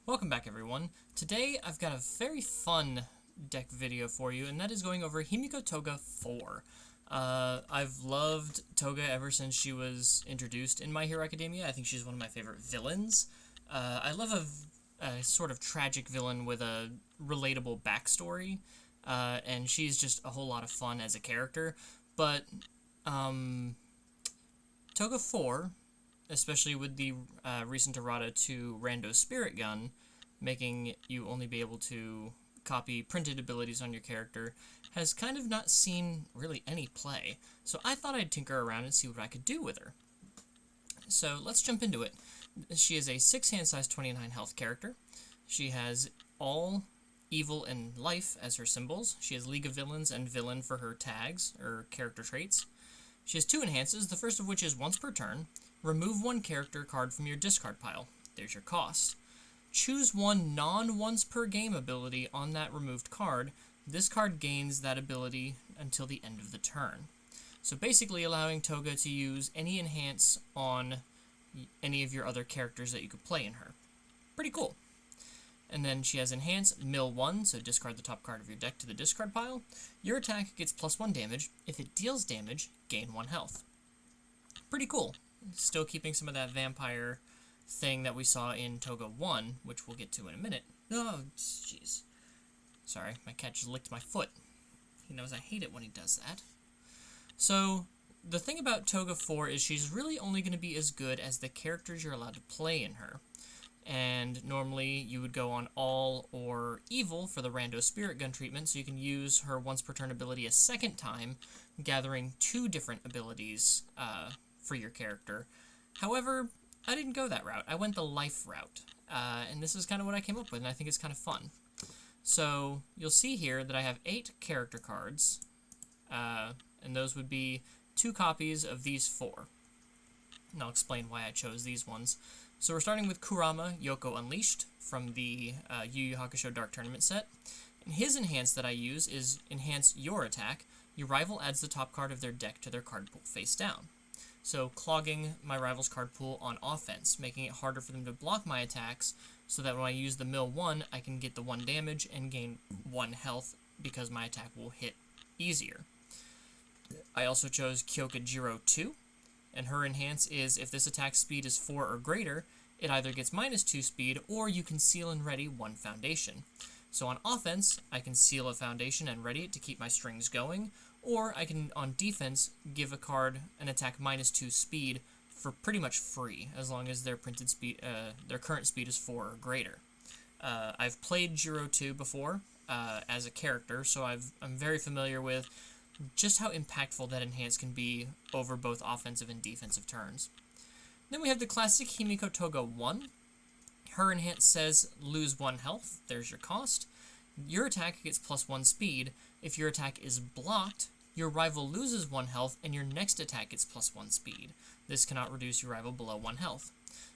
Welcome back, everyone. Today I've got a very fun deck video for you, and that is going over Himiko Toga IV. I've loved Toga ever since she was introduced in My Hero Academia. I think she's one of my favorite villains. I love a sort of tragic villain with a relatable backstory, and she's just a whole lot of fun as a character. But Toga IV, especially with the recent errata to Rando Spirit Gun, making you only be able to copy printed abilities on your character, has kind of not seen really any play. So I thought I'd tinker around and see what I could do with her. So let's jump into it. She is a 6 hand size 29 health character. She has all evil and life as her symbols. She has League of Villains and villain for her tags, or character traits. She has 2 enhances, the first of which is once per turn. Remove 1 character card from your discard pile. There's your cost. Choose 1 non-once per game ability on that removed card. This card gains that ability until the end of the turn. So basically allowing Toga to use any enhance on any of your other characters that you could play in her. Pretty cool. And then she has Enhance, Mill 1, so discard the top card of your deck to the discard pile. Your attack gets +1 damage. If it deals damage, gain 1 health. Pretty cool. Still keeping some of that vampire thing that we saw in Toga 1, which we'll get to in a minute. Oh, jeez. Sorry, my cat just licked my foot. He knows I hate it when he does that. So, the thing about Toga 4 is she's really only going to be as good as the characters you're allowed to play in her. And normally you would go on all or evil for the Rando Spirit Gun treatment, so you can use her once per turn ability a second time, gathering 2 different abilities for your character. However, I didn't go that route. I went the life route, and this is kind of what I came up with, and I think it's kind of fun. So you'll see here that I have 8 character cards, and those would be 2 copies of these 4. And I'll explain why I chose these ones. So we're starting with Kurama Yoko Unleashed from the Yu Yu Hakusho Dark Tournament set. And his enhance that I use is Enhance Your Attack. Your rival adds the top card of their deck to their card pool face down. So clogging my rival's card pool on offense, making it harder for them to block my attacks, so that when I use the Mill 1, I can get the 1 damage and gain 1 health because my attack will hit easier. I also chose Kyokajiro 2, and her enhance is if this attack speed is 4 or greater, it either gets -2 speed or you can seal and ready 1 foundation. So on offense, I can seal a foundation and ready it to keep my strings going, or I can, on defense, give a card an attack -2 speed for pretty much free, as long as their printed speed, their current speed is 4 or greater. I've played Jiro 2 before as a character, so I'm very familiar with just how impactful that enhance can be over both offensive and defensive turns. Then we have the classic Himiko Toga 1. Her enhance says lose 1 health. There's your cost. Your attack gets +1 speed. If your attack is blocked, your rival loses 1 health, and your next attack gets +1 speed. This cannot reduce your rival below 1 health.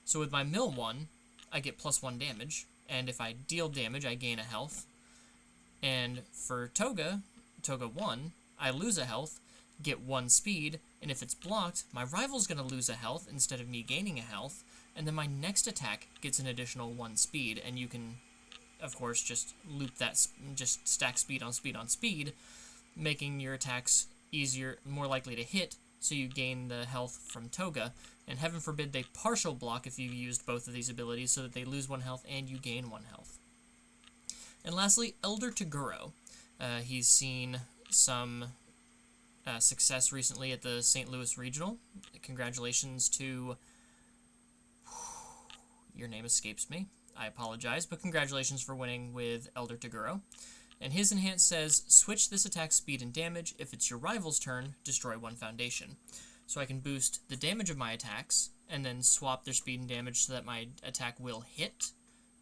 So with my Mill 1, I get +1 damage, and if I deal damage, I gain a health. And for Toga 1, I lose a health, get 1 speed, and if it's blocked, my rival's going to lose a health instead of me gaining a health, and then my next attack gets an additional 1 speed, and you can, of course, just loop that, just stack speed on speed on speed, making your attacks easier, more likely to hit, so you gain the health from Toga, and heaven forbid they partial block if you've used both of these abilities, so that they lose 1 health and you gain 1 health. And lastly, Elder Toguro. He's seen some success recently at the St. Louis Regional. Congratulations to... Your name escapes me. I apologize, but congratulations for winning with Elder Toguro. And his enhance says, switch this attack speed and damage. If it's your rival's turn, destroy 1 foundation. So I can boost the damage of my attacks, and then swap their speed and damage so that my attack will hit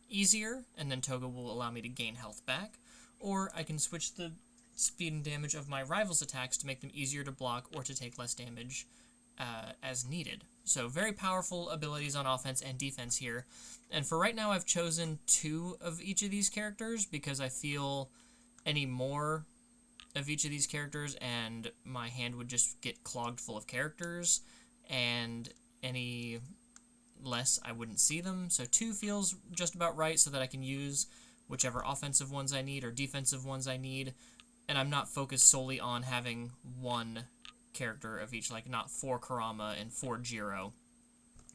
easier, and then Toga will allow me to gain health back. Or I can switch the speed and damage of my rival's attacks to make them easier to block or to take less damage as needed. So very powerful abilities on offense and defense here. And for right now, I've chosen 2 of each of these characters because I feel any more of each of these characters and my hand would just get clogged full of characters, and any less, I wouldn't see them. So 2 feels just about right so that I can use whichever offensive ones I need or defensive ones I need. And I'm not focused solely on having one character of each, like not 4 Kurama and 4 Jiro.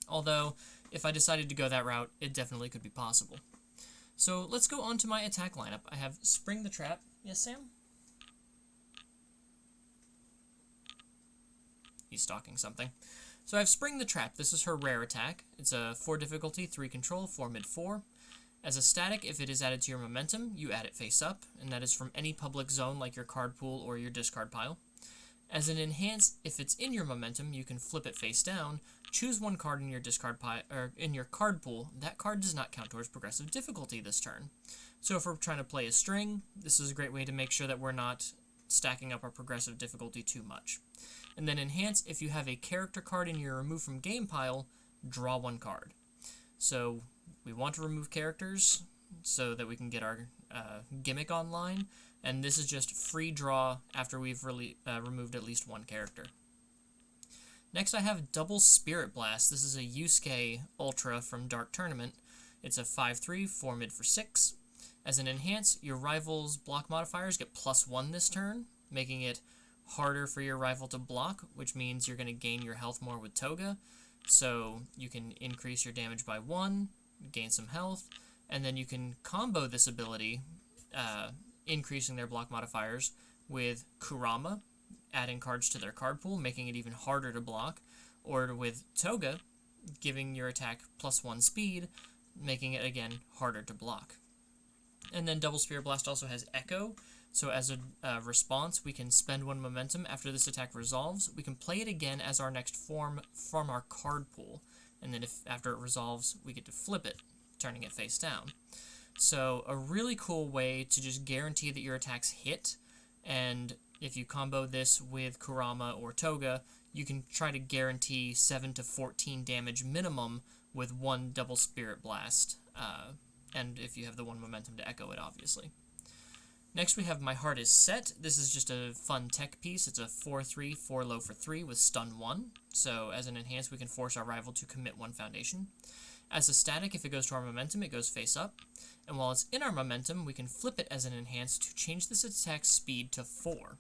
Although, if I decided to go that route, it definitely could be possible. So let's go on to my attack lineup. I have Spring the Trap. Yes, Sam? He's stalking something. So I have Spring the Trap. This is her rare attack. It's a 4 difficulty, 3 control, 4 mid 4. As a static, if it is added to your momentum, you add it face up, and that is from any public zone like your card pool or your discard pile. As an enhance, if it's in your momentum, you can flip it face down, choose one card in your discard pile or in your card pool. That card does not count towards progressive difficulty this turn. So if we're trying to play a string, this is a great way to make sure that we're not stacking up our progressive difficulty too much. And then enhance, if you have a character card in your remove from game pile, draw 1 card. So we want to remove characters so that we can get our gimmick online, and this is just free draw after we've removed at least 1 character. Next I have Double Spirit Blast. This is a Yusuke Ultra from Dark Tournament. It's a 5/3, 4 mid for 6. As an enhance, your rival's block modifiers get +1 this turn, making it harder for your rival to block, which means you're going to gain your health more with Toga. So you can increase your damage by 1, gain some health, and then you can combo this ability, increasing their block modifiers, with Kurama, adding cards to their card pool, making it even harder to block, or with Toga, giving your attack +1 speed, making it, again, harder to block. And then Double Spirit Blast also has Echo, so as a response, we can spend 1 momentum after this attack resolves. We can play it again as our next form from our card pool, and then if after it resolves, we get to flip it, turning it face down. So a really cool way to just guarantee that your attacks hit, and if you combo this with Kurama or Toga, you can try to guarantee 7 to 14 damage minimum with 1 Double Spirit Blast, and if you have the 1 momentum to echo it, obviously. Next we have My Heart Is Set. This is just a fun tech piece. It's a 4/3, 4 low for 3 with stun 1. So as an enhance, we can force our rival to commit 1 foundation. As a static, if it goes to our momentum, it goes face up. And while it's in our momentum, we can flip it as an enhance to change this attack's speed to 4.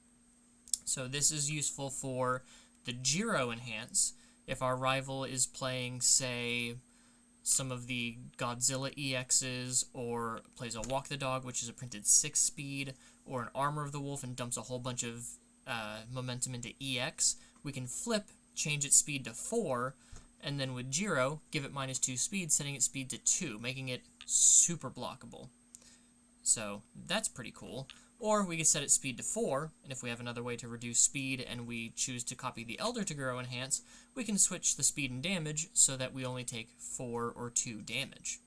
So this is useful for the Jiro enhance. If our rival is playing, say, some of the Godzilla EXs, or plays a Walk the Dog, which is a printed 6 speed, or an Armor of the Wolf and dumps a whole bunch of momentum into EX, we can flip, change its speed to 4, and then with Jiro, give it -2 speed, setting its speed to 2, making it super blockable. So that's pretty cool. Or we could set its speed to 4, and if we have another way to reduce speed and we choose to copy the Elder Toguro enhance, we can switch the speed and damage so that we only take 4 or 2 damage.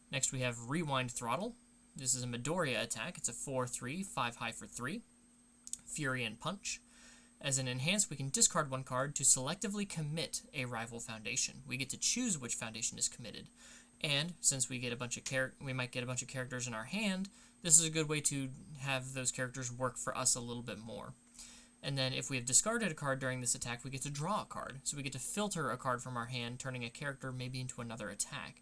Next we have Rewind Throttle. This is a Midoriya attack. It's a 4/3, 5 high for 3. Fury and Punch. As an enhance, we can discard 1 card to selectively commit a rival foundation. We get to choose which foundation is committed. And since we get a bunch of we might get a bunch of characters in our hand, this is a good way to have those characters work for us a little bit more. And then if we have discarded a card during this attack, we get to draw a card. So we get to filter a card from our hand, turning a character maybe into another attack.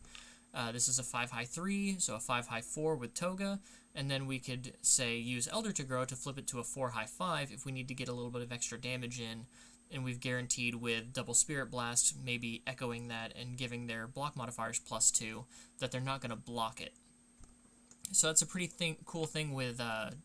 This is a 5 high 3, so a 5 high 4 with Toga, and then we could, say, use Elder Toguro to flip it to a 4 high 5 if we need to get a little bit of extra damage in, and we've guaranteed with Double Spirit Blast, maybe echoing that and giving their block modifiers +2, that they're not going to block it. So that's a pretty cool thing with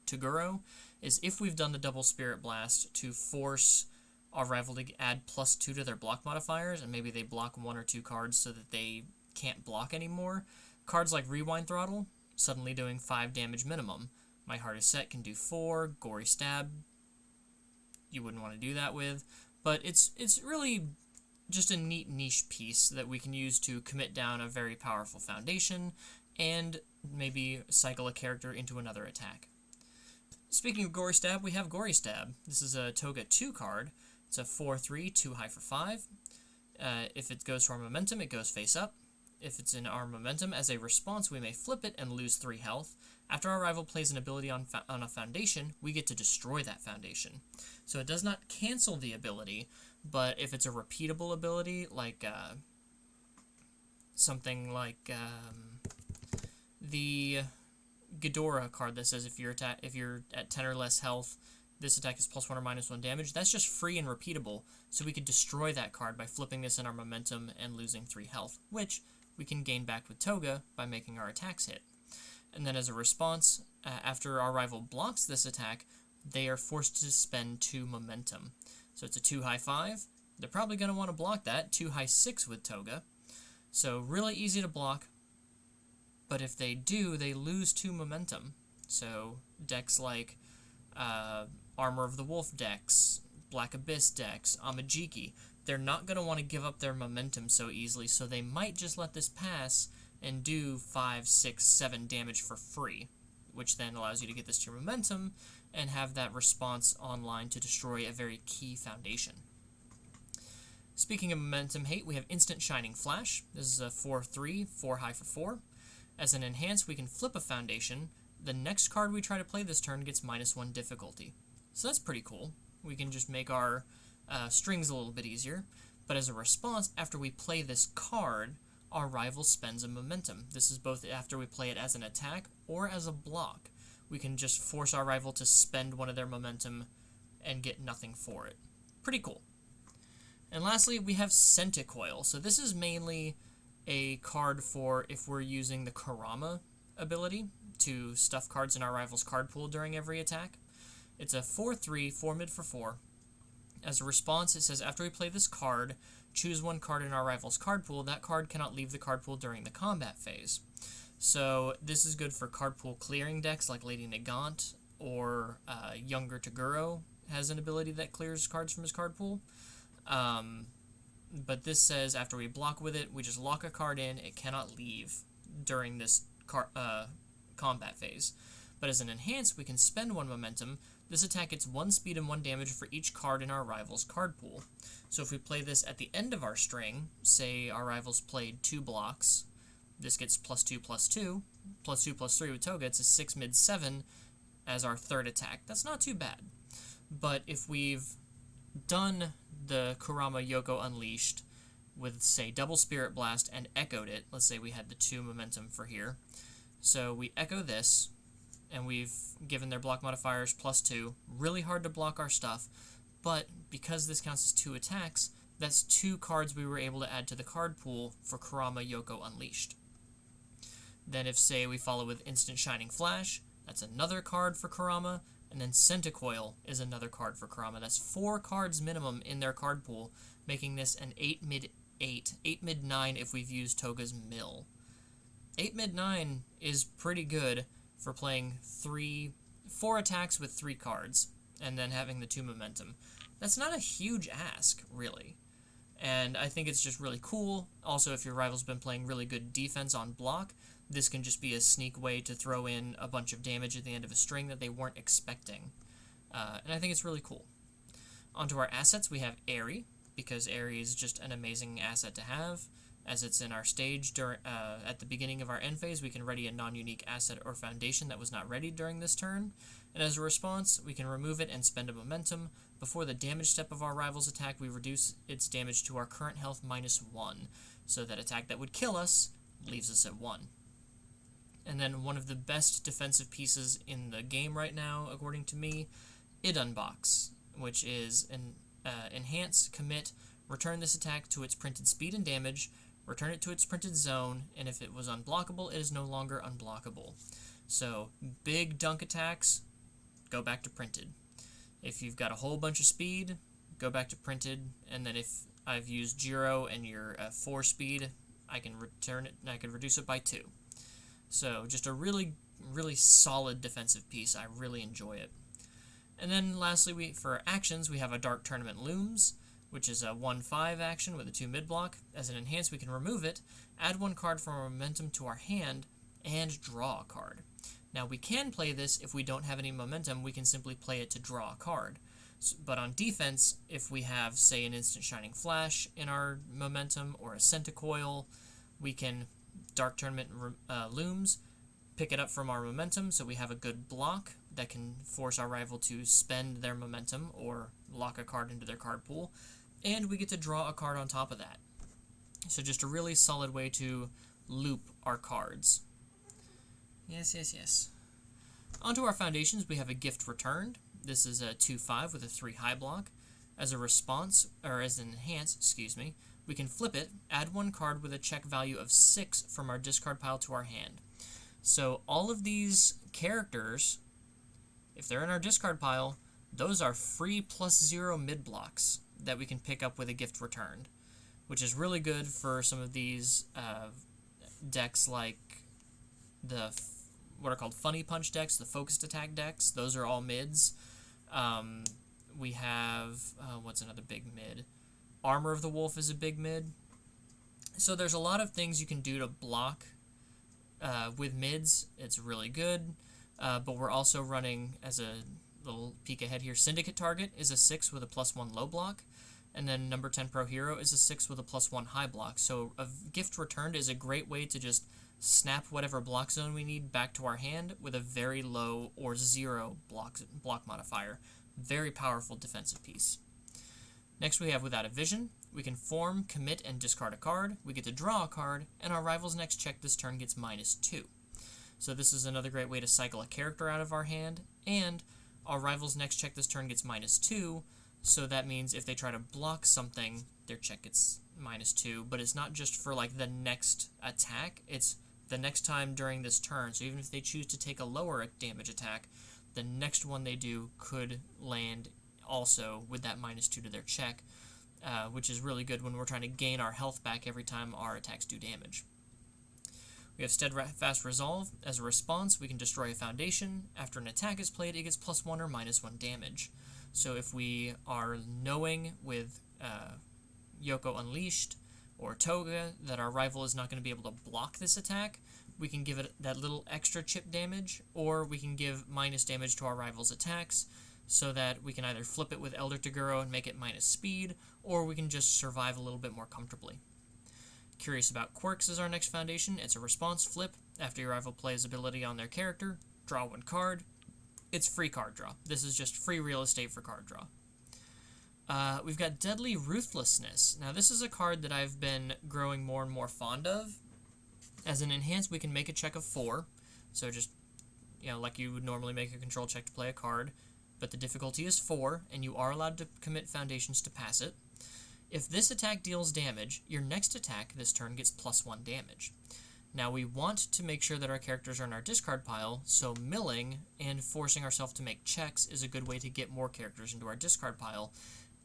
Toguro, is if we've done the Double Spirit Blast to force our rival to add +2 to their block modifiers, and maybe they block 1 or 2 cards so that they can't block anymore, cards like Rewind Throttle, suddenly doing 5 damage minimum. My Heart Is Set can do 4, Gory Stab, you wouldn't want to do that with, but it's really just a neat niche piece that we can use to commit down a very powerful foundation, and maybe cycle a character into another attack. Speaking of Gory Stab, we have Gory Stab. This is a Toga 2 card. It's a 4/3, 2 high for 5. If it goes to our momentum, it goes face up. If it's in our momentum, as a response, we may flip it and lose 3 health. After our rival plays an ability on a foundation, we get to destroy that foundation. So it does not cancel the ability, but if it's a repeatable ability, like something like the Ghidorah card that says if you're at 10 or less health, this attack is +1 or -1 damage. That's just free and repeatable, so we could destroy that card by flipping this in our momentum and losing 3 health, which we can gain back with Toga by making our attacks hit. And then as a response, after our rival blocks this attack, they are forced to spend 2 momentum. So it's a 2 high 5. They're probably going to want to block that, 2 high 6 with Toga. So really easy to block, but if they do, they lose 2 momentum. So decks like Armor of the Wolf decks, Black Abyss decks, Amajiki, they're not going to want to give up their momentum so easily, so they might just let this pass and do 5, 6, 7 damage for free, which then allows you to get this to your momentum and have that response online to destroy a very key foundation. Speaking of momentum hate, we have Instant Shining Flash. This is a 4/3, 4 high for 4. As an enhance, we can flip a foundation. The next card we try to play this turn gets -1 difficulty. So that's pretty cool. We can just make our strings a little bit easier. But as a response, after we play this card, our rival spends a momentum. This is both after we play it as an attack or as a block. We can just force our rival to spend one of their momentum and get nothing for it. Pretty cool. And lastly, we have Centicoil. So this is mainly a card for if we're using the Kurama ability to stuff cards in our rival's card pool during every attack. It's a 4/3, 4 mid for 4. As a response, it says after we play this card, choose one card in our rival's card pool. That card cannot leave the card pool during the combat phase. So this is good for card pool clearing decks like Lady Nagant, or Younger Toguro has an ability that clears cards from his card pool. But this says after we block with it, we just lock a card in. It cannot leave during this combat phase. But as an enhance, we can spend 1 momentum. This attack gets 1 speed and 1 damage for each card in our rival's card pool. So if we play this at the end of our string, say our rivals played 2 blocks, this gets +2, +2, +2, +3 with Toga. It's a 6 mid 7 as our 3rd attack. That's not too bad. But if we've done the Kurama Yoko Unleashed with, say, double Spirit Blast and echoed it, let's say we had the 2 momentum for here. So we echo this, and we've given their block modifiers +2. Really hard to block our stuff, but because this counts as 2 attacks, that's 2 cards we were able to add to the card pool for Kurama Yoko Unleashed. Then if, say, we follow with Instant Shining Flash, that's another card for Kurama, and then Centicoil is another card for Kurama. That's 4 cards minimum in their card pool, making this an 8 mid 8, 8 mid 9 if we've used Toga's Mill. 8 mid 9 is pretty good for playing 4 attacks with 3 cards, and then having the 2 momentum. That's not a huge ask, really. And I think it's just really cool. Also, if your rival's been playing really good defense on block, this can just be a sneak way to throw in a bunch of damage at the end of a string that they weren't expecting. And I think it's really cool. Onto our assets, we have Airy, because Airy is just an amazing asset to have. As it's in our stage at the beginning of our end phase, we can ready a non-unique asset or foundation that was not ready during this turn. And as a response, we can remove it and spend a momentum. Before the damage step of our rival's attack, we reduce its damage to our current health -1. So that attack that would kill us leaves us at 1. And then one of the best defensive pieces in the game right now, according to me, Idunbox, which is an enhance, commit, return this attack to its printed speed and damage, return it to its printed zone, and if it was unblockable, it is no longer unblockable. So, big dunk attacks, go back to printed. If you've got a whole bunch of speed, go back to printed, and then if I've used Jiro and you're at 4 speed, I can return it, and I can reduce it by 2. So, just a really, really solid defensive piece. I really enjoy it. And then lastly, for actions, we have a Dark Tournament Looms, which is a 1/5 action with a 2 mid block. As an enhance, we can remove it, add 1 card from our momentum to our hand, and draw a card. Now, we can play this if we don't have any momentum. We can simply play it to draw a card. But on defense, if we have, say, an Instant Shining Flash in our momentum or a Centicoil, we can Dark Tournament Looms, pick it up from our momentum, so we have a good block that can force our rival to spend their momentum or lock a card into their card pool, and we get to draw a card on top of that. So just a really solid way to loop our cards. Yes, yes, yes. Onto our foundations, we have a gift returned. This is a 2/5 with a 3 high block. As a response, or as an enhance, excuse me, we can flip it, add one card with a check value of 6 from our discard pile to our hand. So all of these characters, if they're in our discard pile, those are free +0 mid blocks that we can pick up with a gift returned, which is really good for some of these decks like the what are called funny punch decks, the focused attack decks. Those are all mids. We have what's another big mid? Armor of the Wolf is a big mid. So there's a lot of things you can do to block with mids. It's really good. But we're also running, as a little peek ahead here, Syndicate Target is a 6 with a +1 low block. And then number 10 Pro Hero is a 6 with a +1 high block. So a gift returned is a great way to just snap whatever block zone we need back to our hand with a very low or 0 block modifier. Very powerful defensive piece. Next we have Without a Vision. We can form, commit, and discard a card. We get to draw a card, and our rival's next check this turn gets -2. So this is another great way to cycle a character out of our hand, and our rival's next check this turn gets -2, so that means if they try to block something, their check gets -2, but it's not just for like the next attack, it's the next time during this turn. So even if they choose to take a lower damage attack, the next one they do could land also with that -2 to their check, which is really good when we're trying to gain our health back every time our attacks do damage. We have Steadfast Resolve. As a response, we can destroy a foundation. After an attack is played, it gets +1 or -1 damage. So if we are knowing with Yoko Unleashed or Toga that our rival is not going to be able to block this attack, we can give it that little extra chip damage, or we can give minus damage to our rival's attacks, so that we can either flip it with Elder Toguro and make it -speed, or we can just survive a little bit more comfortably. Curious About Quirks is our next foundation. It's a response flip. After your rival plays ability on their character, draw one card. It's free card draw. This is just free real estate for card draw. We've got Deadly Ruthlessness. Now this is a card that I've been growing more and more fond of. As an enhance, we can make a check of 4. So just, like you would normally make a control check to play a card. But the difficulty is 4, and you are allowed to commit foundations to pass it. If this attack deals damage, your next attack this turn gets +1 damage. Now we want to make sure that our characters are in our discard pile, so milling and forcing ourselves to make checks is a good way to get more characters into our discard pile.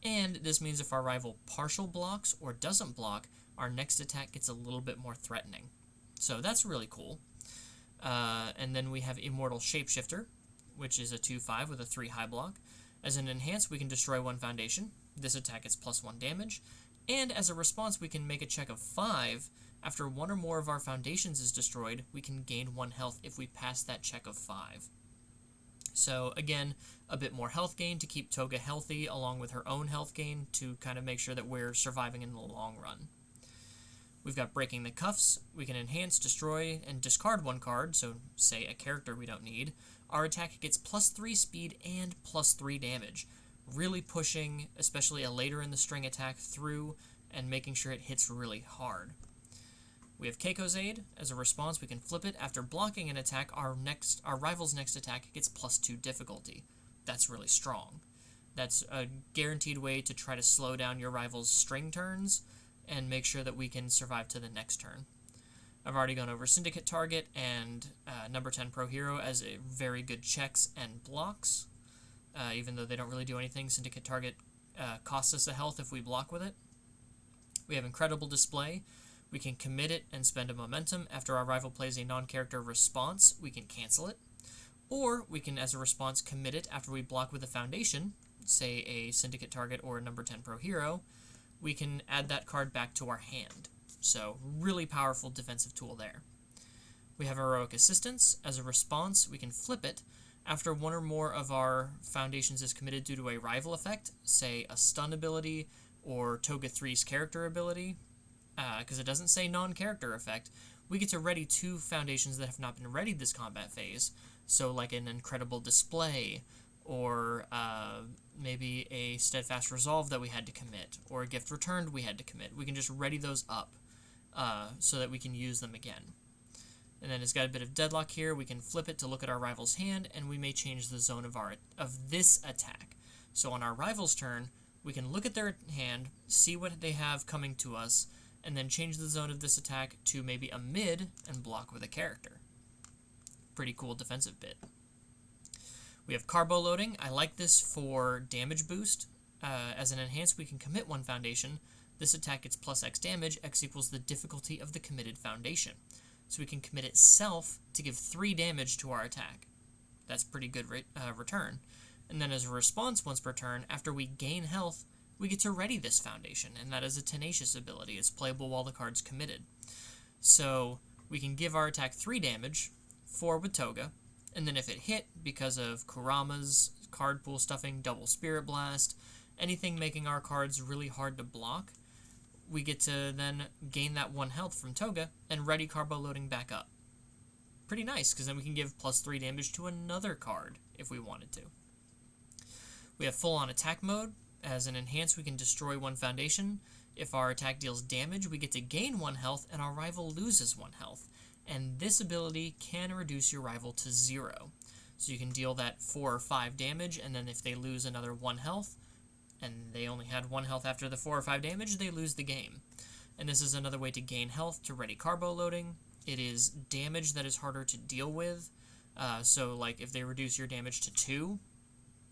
And this means if our rival partial blocks or doesn't block, our next attack gets a little bit more threatening. So that's really cool. And then we have Immortal Shapeshifter, which is a 2/5 with a 3 high block. As an enhance, we can destroy one foundation. This attack is +1 damage. And as a response, we can make a check of 5. After one or more of our foundations is destroyed, we can gain 1 health if we pass that check of 5. So again, a bit more health gain to keep Toga healthy, along with her own health gain to kind of make sure that we're surviving in the long run. We've got Breaking the Cuffs. We can enhance, destroy, and discard one card, so say a character we don't need. Our attack gets +3 speed and +3 damage. Really pushing, especially a later in the string attack, through and making sure it hits really hard. We have Keiko's Aid. As a response, we can flip it. After blocking an attack, our rival's next attack gets +2 difficulty. That's really strong. That's a guaranteed way to try to slow down your rival's string turns and make sure that we can survive to the next turn. I've already gone over Syndicate Target and number 10 Pro Hero as a very good checks and blocks. Even though they don't really do anything, Syndicate Target costs us a health if we block with it. We have Incredible Display. We can commit it and spend a momentum. After our rival plays a non-character response, we can cancel it. Or we can, as a response, commit it after we block with a foundation, say a Syndicate Target or a number 10 Pro Hero. We can add that card back to our hand. So, really powerful defensive tool there. We have Heroic Assistance. As a response, we can flip it after one or more of our foundations is committed due to a rival effect, say a stun ability or Toga 3's character ability, because it doesn't say non-character effect. We get to ready 2 foundations that have not been readied this combat phase, so like an Incredible Display, or maybe a Steadfast Resolve that we had to commit, or a Gift Returned we had to commit. We can just ready those up. so that we can use them again. And then it's got a bit of deadlock here. We can flip it to look at our rival's hand, and we may change the zone of this attack. So on our rival's turn, we can look at their hand, see what they have coming to us, and then change the zone of this attack to maybe a mid and block with a character. Pretty cool defensive bit. We have carbo loading. I like this for damage boost. As an enhance, we can commit one foundation. This attack gets plus X damage. X equals the difficulty of the committed foundation. So we can commit itself to give 3 damage to our attack. That's pretty good return. And then as a response once per turn, after we gain health, we get to ready this foundation, and that is a tenacious ability. It's playable while the card's committed. So we can give our attack 3 damage, 4 with Toga, and then if it hit because of Kurama's card pool stuffing, double Spirit Blast, anything making our cards really hard to block, we get to then gain that 1 health from Toga and ready carbo loading back up. Pretty nice, because then we can give plus 3 damage to another card if we wanted to. We have full-on attack mode. As an enhance, we can destroy 1 foundation. If our attack deals damage, we get to gain 1 health, and our rival loses 1 health. And this ability can reduce your rival to 0. So you can deal that 4 or 5 damage, and then if they lose another 1 health, and they only had 1 health after the 4 or 5 damage, they lose the game. And this is another way to gain health to ready carbo loading. It is damage that is harder to deal with. So like if they reduce your damage to 2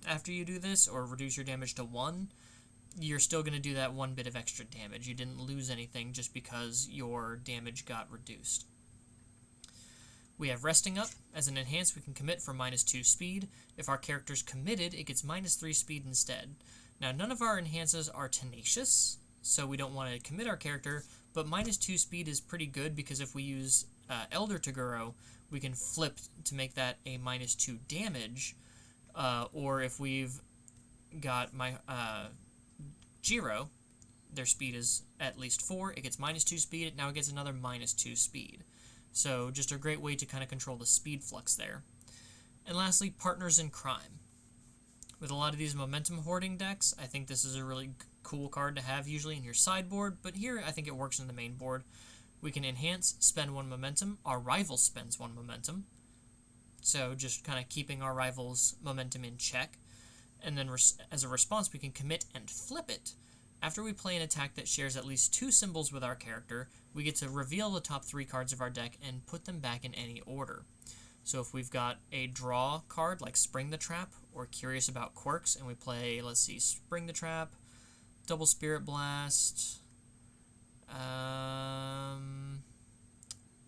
after you do this, or reduce your damage to 1, you're still going to do that 1 bit of extra damage. You didn't lose anything just because your damage got reduced. We have resting up. As an enhance, we can commit for -2 speed. If our character's committed, it gets -3 speed instead. Now, none of our enhances are tenacious, so we don't want to commit our character, but -2 speed is pretty good because if we use Elder Toguro, we can flip to make that a -2 damage, or if we've got Jiro, their speed is at least 4, it gets -2 speed, now it gets another -2 speed. So just a great way to kind of control the speed flux there. And lastly, Partners in Crime. With a lot of these momentum hoarding decks, I think this is a really cool card to have usually in your sideboard, but here I think it works in the main board. We can enhance, spend 1 momentum, our rival spends 1 momentum, so just kind of keeping our rival's momentum in check. And then as a response, we can commit and flip it. After we play an attack that shares at least 2 symbols with our character, we get to reveal the top 3 cards of our deck and put them back in any order. So if we've got a draw card like Spring the Trap or Curious About Quirks, and we play, let's see, Spring the Trap, Double Spirit Blast, I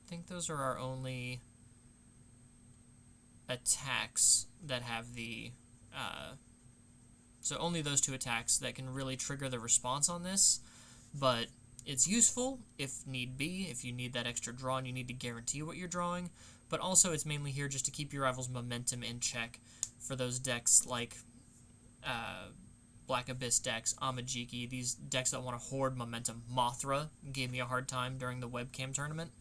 think those are our only attacks that have the, so only those 2 attacks that can really trigger the response on this, but it's useful if need be, if you need that extra draw and you need to guarantee what you're drawing, but also it's mainly here just to keep your rival's momentum in check for those decks like Black Abyss decks, Amajiki, these decks that want to hoard momentum. Mothra gave me a hard time during the webcam tournament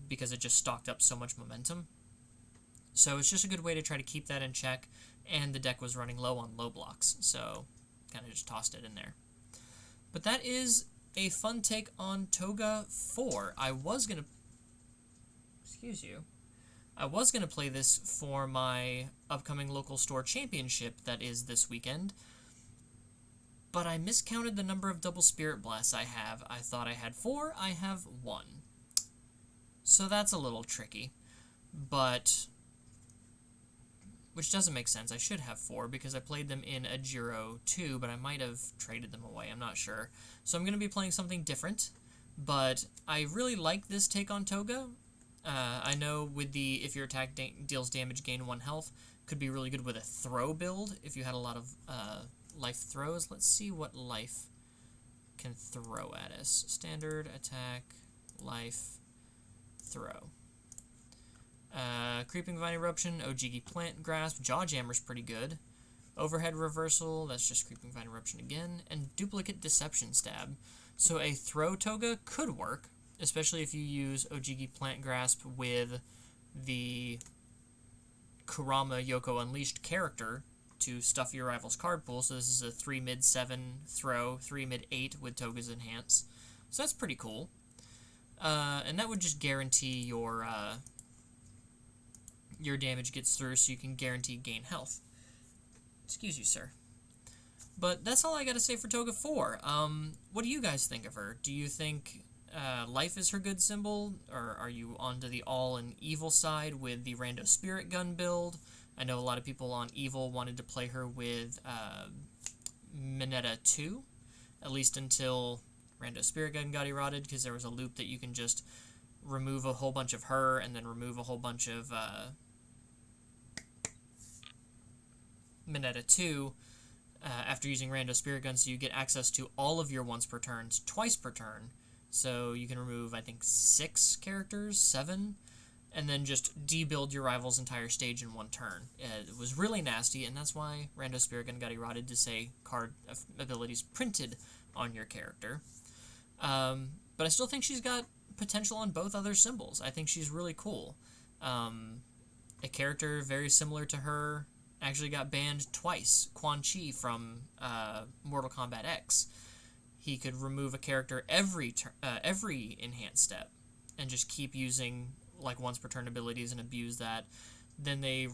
because it just stocked up so much momentum. So it's just a good way to try to keep that in check, and the deck was running low on low blocks, so kind of just tossed it in there. But that is a fun take on Toga IV. I was going to play this for my upcoming local store championship that is this weekend, but I miscounted the number of double Spirit Blasts I have. I thought I had 4, I have 1. So that's a little tricky, but which doesn't make sense. I should have 4 because I played them in a Jiro 2, but I might have traded them away. I'm not sure. So I'm going to be playing something different, but I really like this take on Toga. I know with the if your attack deals damage, gain 1 health, could be really good with a throw build if you had a lot of life throws. Let's see what life can throw at us. Standard, attack, life, throw. Creeping Vine Eruption, Ojiki Plant Grasp, Jawjammer's pretty good. Overhead Reversal, that's just Creeping Vine Eruption again. And Duplicate Deception Stab. So a throw Toga could work, especially if you use Ojiki Plant Grasp with the Kurama Yoko Unleashed character to stuff your rival's card pool. So this is a 3 mid 7 throw, 3 mid 8 with Toga's Enhance. So that's pretty cool. And that would just guarantee your damage gets through, so you can guarantee gain health. Excuse you, sir. But that's all I gotta say for Toga IV. What do you guys think of her? Do you think life is her good symbol, or are you onto the all and evil side with the Rando Spirit Gun build? I know a lot of people on evil wanted to play her with Mineta 2, at least until Rando Spirit Gun got errated, because there was a loop that you can just remove a whole bunch of her and then remove a whole bunch of Mineta 2 after using Rando Spirit Gun, so you get access to all of your once per turns twice per turn. So you can remove, I think, 6 characters, 7, and then just debuild your rival's entire stage in one turn. It was really nasty, and that's why Rando Spirit Gun got errated to say card abilities printed on your character. But I still think she's got potential on both other symbols. I think she's really cool. A character very similar to her actually got banned twice. Quan Chi from Mortal Kombat X. He could remove a character every enhanced step and just keep using like once per turn abilities and abuse that. Then they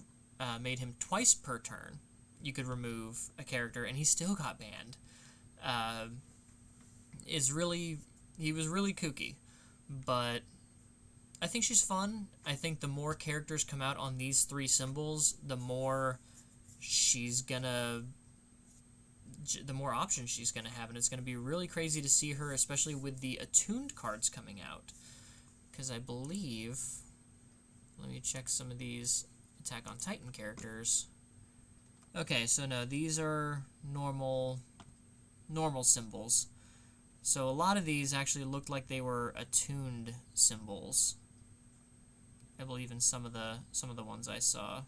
made him twice per turn. You could remove a character and he still got banned. He was really kooky, but I think she's fun. I think the more characters come out on these 3 symbols, the more options she's gonna have, and it's gonna be really crazy to see her, especially with the attuned cards coming out. Because I believe, let me check some of these Attack on Titan characters. Okay, so no, these are normal symbols. So a lot of these actually looked like they were attuned symbols. I believe in some of the ones I saw.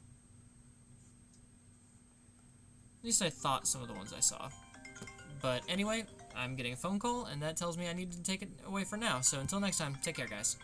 At least I thought some of the ones I saw. But anyway, I'm getting a phone call, and that tells me I need to take it away for now. So until next time, take care, guys.